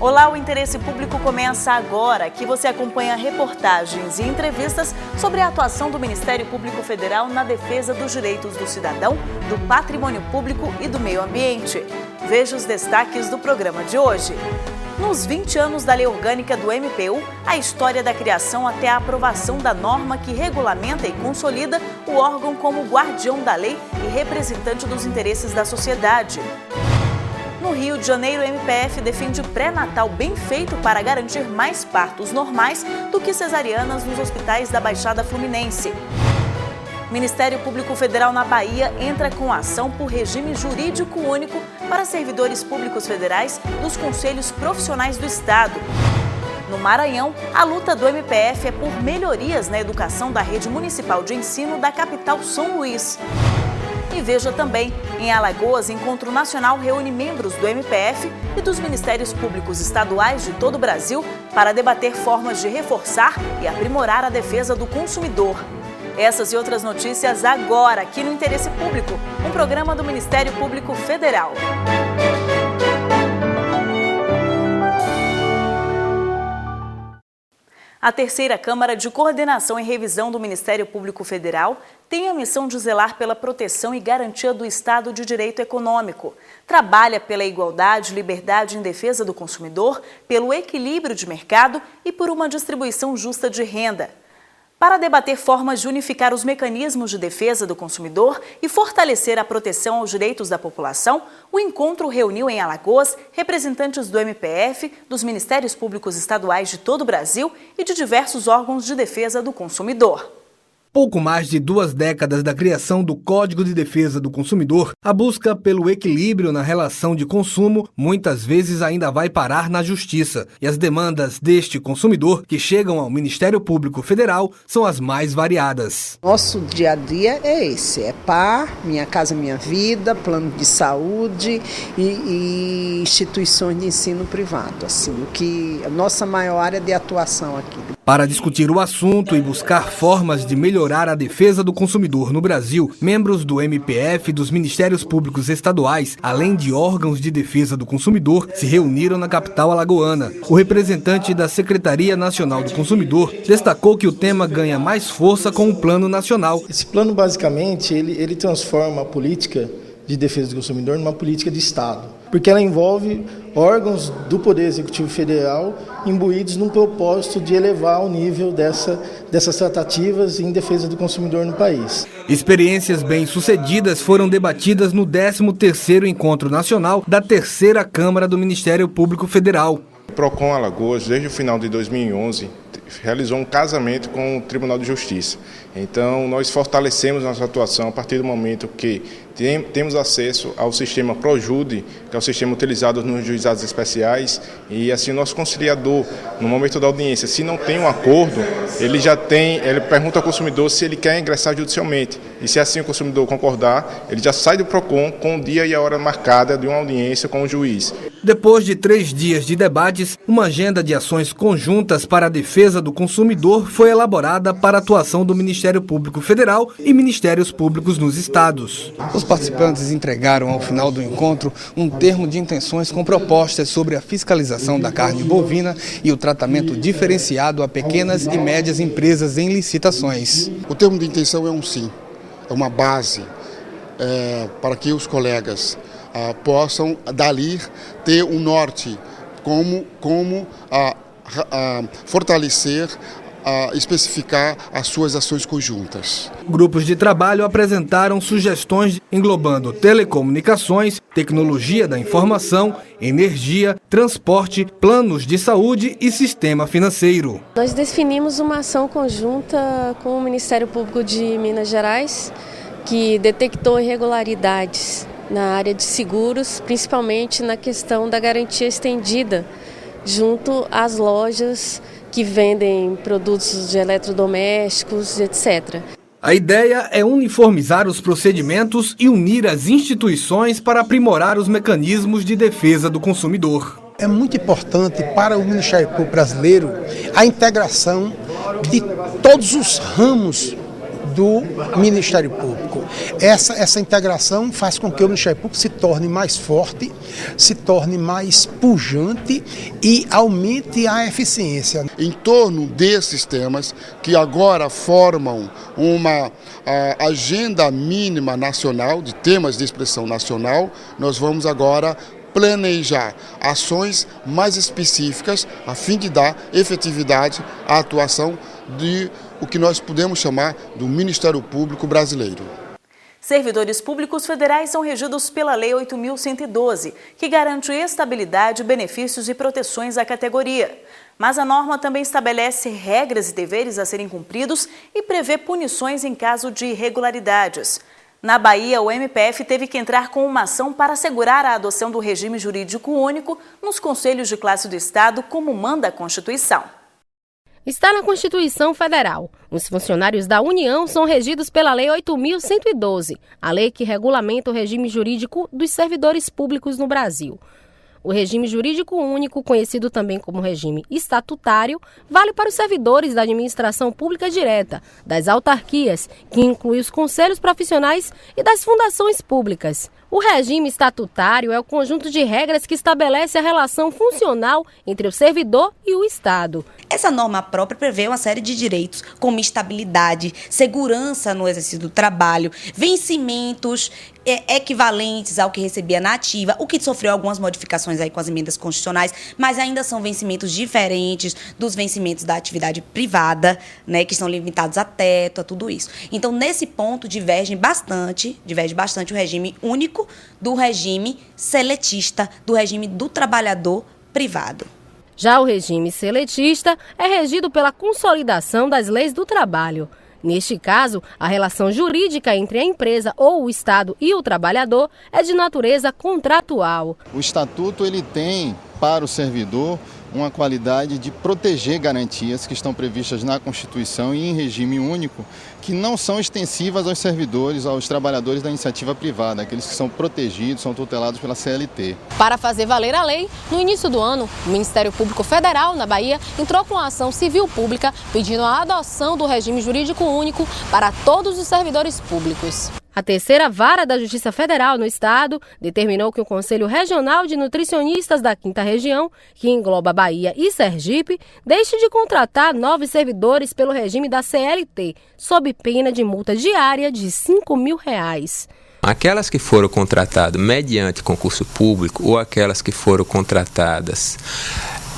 Olá, o Interesse Público começa agora. Aqui você acompanha reportagens e entrevistas sobre a atuação do Ministério Público Federal na defesa dos direitos do cidadão, do patrimônio público e do meio ambiente. Veja os destaques do programa de hoje. Nos 20 anos da Lei Orgânica do MPU, a história da criação até a aprovação da norma que regulamenta e consolida o órgão como guardião da lei e representante dos interesses da sociedade. No Rio de Janeiro, o MPF defende pré-natal bem feito para garantir mais partos normais do que cesarianas nos hospitais da Baixada Fluminense. Ministério Público Federal na Bahia entra com ação por regime jurídico único para servidores públicos federais dos conselhos profissionais do Estado. No Maranhão, a luta do MPF é por melhorias na educação da rede municipal de ensino da capital São Luís. E veja também, em Alagoas, Encontro Nacional reúne membros do MPF e dos Ministérios Públicos Estaduais de todo o Brasil para debater formas de reforçar e aprimorar a defesa do consumidor. Essas e outras notícias agora, aqui no Interesse Público, um programa do Ministério Público Federal. A terceira Câmara de Coordenação e Revisão do Ministério Público Federal tem a missão de zelar pela proteção e garantia do Estado de Direito Econômico. Trabalha pela igualdade, liberdade em defesa do consumidor, pelo equilíbrio de mercado e por uma distribuição justa de renda. Para debater formas de unificar os mecanismos de defesa do consumidor e fortalecer a proteção aos direitos da população, o encontro reuniu em Alagoas representantes do MPF, dos Ministérios Públicos Estaduais de todo o Brasil e de diversos órgãos de defesa do consumidor. Pouco mais de 2 décadas da criação do Código de Defesa do Consumidor, a busca pelo equilíbrio na relação de consumo muitas vezes ainda vai parar na Justiça. E as demandas deste consumidor que chegam ao Ministério Público Federal são as mais variadas. Nosso dia a dia é esse, é PAR, Minha Casa Minha Vida, plano de saúde e instituições de ensino privado, assim, o que a nossa maior área de atuação aqui. Para discutir o assunto e buscar formas de melhorar a defesa do consumidor no Brasil, membros do MPF e dos Ministérios Públicos Estaduais, além de órgãos de defesa do consumidor, se reuniram na capital alagoana. O representante da Secretaria Nacional do Consumidor destacou que o tema ganha mais força com o Plano Nacional. Esse plano, basicamente, ele transforma a política de defesa do consumidor numa política de Estado, porque ela envolve órgãos do Poder Executivo Federal imbuídos num propósito de elevar o nível dessas tratativas em defesa do consumidor no país. Experiências bem-sucedidas foram debatidas no 13º Encontro Nacional da terceira Câmara do Ministério Público Federal. O PROCON Alagoas, desde o final de 2011, realizou um casamento com o Tribunal de Justiça. Então, nós fortalecemos nossa atuação a partir do momento que temos acesso ao sistema ProJude, que é o sistema utilizado nos juizados especiais, e assim o nosso conciliador, no momento da audiência, se não tem um acordo, ele pergunta ao consumidor se ele quer ingressar judicialmente. E se assim o consumidor concordar, ele já sai do PROCON com o dia e a hora marcada de uma audiência com o juiz. Depois de 3 dias de debates, uma agenda de ações conjuntas para a defesa do consumidor foi elaborada para a atuação do Ministério Público Federal e Ministérios Públicos nos estados. Os participantes entregaram ao final do encontro um termo de intenções com propostas sobre a fiscalização da carne bovina e o tratamento diferenciado a pequenas e médias empresas em licitações. O termo de intenção é um sim, é uma base para que os colegas possam dali ter um norte, como fortalecer, especificar as suas ações conjuntas. Grupos de trabalho apresentaram sugestões englobando telecomunicações, tecnologia da informação, energia, transporte, planos de saúde e sistema financeiro. Nós definimos uma ação conjunta com o Ministério Público de Minas Gerais, que detectou irregularidades na área de seguros, principalmente na questão da garantia estendida junto às lojas que vendem produtos de eletrodomésticos, etc. A ideia é uniformizar os procedimentos e unir as instituições para aprimorar os mecanismos de defesa do consumidor. É muito importante para o Ministério Público brasileiro a integração de todos os ramos do Ministério Público. Essa integração faz com que o Ministério Público se torne mais forte, se torne mais pujante e aumente a eficiência. Em torno desses temas, que agora formam uma agenda mínima nacional, de temas de expressão nacional, nós vamos agora planejar ações mais específicas a fim de dar efetividade à atuação de o que nós podemos chamar do Ministério Público brasileiro. Servidores públicos federais são regidos pela Lei 8.112, que garante estabilidade, benefícios e proteções à categoria. Mas a norma também estabelece regras e deveres a serem cumpridos e prevê punições em caso de irregularidades. Na Bahia, o MPF teve que entrar com uma ação para assegurar a adoção do regime jurídico único nos conselhos de classe do Estado, como manda a Constituição. Está na Constituição Federal. Os funcionários da União são regidos pela Lei 8.112, a lei que regulamenta o regime jurídico dos servidores públicos no Brasil. O regime jurídico único, conhecido também como regime estatutário, vale para os servidores da administração pública direta, das autarquias, que inclui os conselhos profissionais e das fundações públicas. O regime estatutário é o conjunto de regras que estabelece a relação funcional entre o servidor e o Estado. Essa norma própria prevê uma série de direitos, como estabilidade, segurança no exercício do trabalho, vencimentos equivalentes ao que recebia na ativa, o que sofreu algumas modificações aí com as emendas constitucionais, mas ainda são vencimentos diferentes dos vencimentos da atividade privada, né, que estão limitados a teto, a tudo isso. Então, nesse ponto, diverge bastante o regime único do regime seletista, do regime do trabalhador privado. Já o regime seletista é regido pela consolidação das leis do trabalho. Neste caso, a relação jurídica entre a empresa ou o Estado e o trabalhador é de natureza contratual. O Estatuto ele tem para o servidor uma qualidade de proteger garantias que estão previstas na Constituição e em regime único, que não são extensivas aos servidores, aos trabalhadores da iniciativa privada, aqueles que são protegidos, são tutelados pela CLT. Para fazer valer a lei, no início do ano, o Ministério Público Federal, na Bahia, entrou com uma ação civil pública pedindo a adoção do regime jurídico único para todos os servidores públicos. A terceira vara da Justiça Federal no Estado determinou que o Conselho Regional de Nutricionistas da 5ª Região, que engloba Bahia e Sergipe, deixe de contratar novos servidores pelo regime da CLT, sob pena de multa diária de R$ 5.000. Aquelas que foram contratadas mediante concurso público ou aquelas que foram contratadas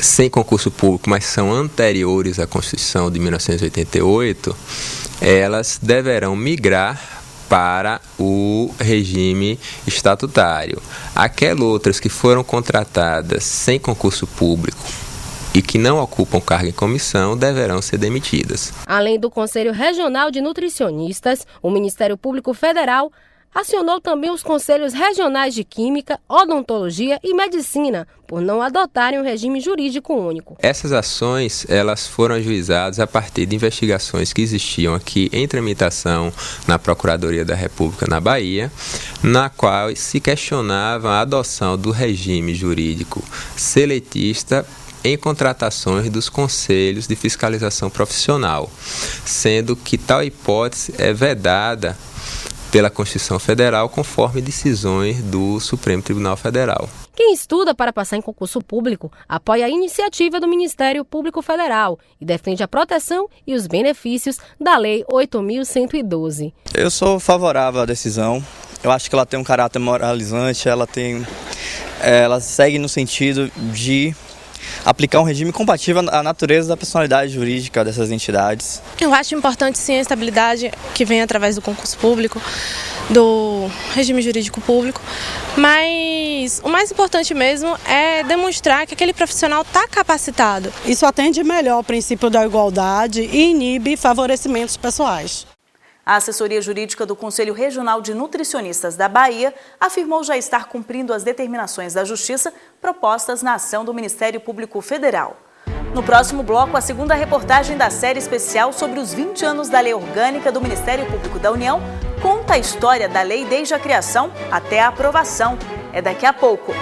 sem concurso público, mas são anteriores à Constituição de 1988, elas deverão migrar para o regime estatutário. Aquelas outras que foram contratadas sem concurso público e que não ocupam cargo em comissão deverão ser demitidas. Além do Conselho Regional de Nutricionistas, o Ministério Público Federal acionou também os Conselhos Regionais de Química, Odontologia e Medicina, por não adotarem um regime jurídico único. Essas ações elas foram ajuizadas a partir de investigações que existiam aqui em tramitação na Procuradoria da República na Bahia, na qual se questionava a adoção do regime jurídico seletista em contratações dos conselhos de fiscalização profissional, sendo que tal hipótese é vedada pela Constituição Federal, conforme decisões do Supremo Tribunal Federal. Quem estuda para passar em concurso público apoia a iniciativa do Ministério Público Federal e defende a proteção e os benefícios da Lei 8.112. Eu sou favorável à decisão. Eu acho que ela tem um caráter moralizante, ela segue no sentido de aplicar um regime compatível à natureza da personalidade jurídica dessas entidades. Eu acho importante sim a estabilidade que vem através do concurso público, do regime jurídico público, mas o mais importante mesmo é demonstrar que aquele profissional está capacitado. Isso atende melhor ao princípio da igualdade e inibe favorecimentos pessoais. A assessoria jurídica do Conselho Regional de Nutricionistas da Bahia afirmou já estar cumprindo as determinações da Justiça propostas na ação do Ministério Público Federal. No próximo bloco, a segunda reportagem da série especial sobre os 20 anos da Lei Orgânica do Ministério Público da União conta a história da lei desde a criação até a aprovação. É daqui a pouco.